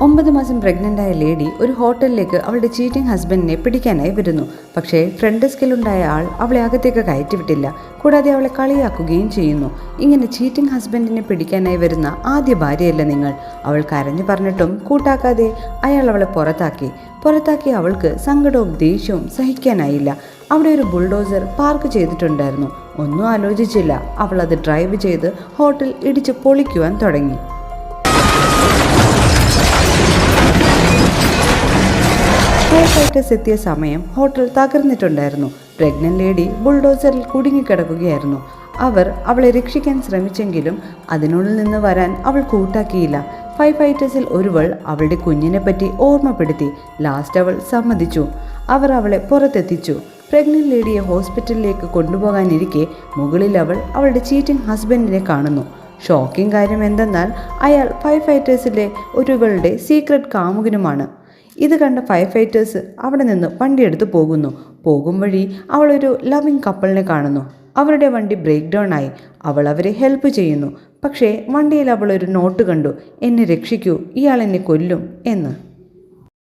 9 മാസം പ്രഗ്നൻ്റായ ലേഡി ഒരു ഹോട്ടലിലേക്ക് അവളുടെ ചീറ്റിംഗ് ഹസ്ബൻഡിനെ പിടിക്കാനായി വരുന്നു. പക്ഷേ ഫ്രണ്ട് ഡെസ്കിലുണ്ടായ ആൾ അവളെ അകത്തേക്ക് കയറ്റിവിട്ടില്ല. കൂടാതെ അവളെ കളിയാക്കുകയും ചെയ്യുന്നു. ഇങ്ങനെ ചീറ്റിംഗ് ഹസ്ബൻഡിനെ പിടിക്കാനായി വരുന്ന ആദ്യ ഭാര്യയല്ല നിങ്ങൾ. അവൾ കരഞ്ഞു പറഞ്ഞിട്ടും കൂട്ടാക്കാതെ അയാൾ അവളെ പുറത്താക്കി അവൾക്ക് സങ്കടവും ദേഷ്യവും സഹിക്കാനായില്ല. അവിടെ ഒരു ബുൾഡോസർ പാർക്ക് ചെയ്തിട്ടുണ്ടായിരുന്നു. ഒന്നും ആലോചിച്ചില്ല. അവൾ അത് ഡ്രൈവ് ചെയ്ത് ഹോട്ടൽ ഇടിച്ച് പൊളിക്കുവാൻ തുടങ്ങി. ഫയർഫൈറ്റേഴ്സ് എത്തിയ സമയം ഹോട്ടൽ തകർന്നിട്ടുണ്ടായിരുന്നു. പ്രഗ്നന്റ് ലേഡി ബുൾഡോസറിൽ കുടുങ്ങിക്കിടക്കുകയായിരുന്നു. അവർ അവളെ രക്ഷിക്കാൻ ശ്രമിച്ചെങ്കിലും അതിനുള്ളിൽ നിന്ന് വരാൻ അവൾ കൂട്ടാക്കിയില്ല. ഫയർ ഫൈറ്റേഴ്സിൽ ഒരുവൾ അവളുടെ കുഞ്ഞിനെ പറ്റി ഓർമ്മപ്പെടുത്തി. ലാസ്റ്റ് അവൾ സമ്മതിച്ചു. അവർ അവളെ പുറത്തെത്തിച്ചു. പ്രഗ്നന്റ് ലേഡിയെ ഹോസ്പിറ്റലിലേക്ക് കൊണ്ടുപോകാനിരിക്കെ മുകളിൽ അവൾ അവളുടെ ചീറ്റിംഗ് ഹസ്ബൻഡിനെ കാണുന്നു. ഷോക്കിംഗ് കാര്യം എന്തെന്നാൽ അയാൾ ഫയർ ഫൈറ്റേഴ്സിലെ ഒരുവളുടെ സീക്രട്ട് കാമുകനുമാണ്. ഇത് കണ്ട ഫയർ ഫൈറ്റേഴ്സ് അവിടെ നിന്ന് വണ്ടിയെടുത്ത് പോകും വഴി അവളൊരു ലവിങ് കപ്പിളിനെ കാണുന്നു. അവരുടെ വണ്ടി ബ്രേക്ക് ഡൗൺ ആയി. അവൾ അവരെ ഹെൽപ്പ് ചെയ്യുന്നു. പക്ഷേ വണ്ടിയിൽ അവൾ ഒരു നോട്ട് കണ്ടു, എന്നെ രക്ഷിക്കൂ, ഇയാൾ എന്നെ കൊല്ലും എന്ന്.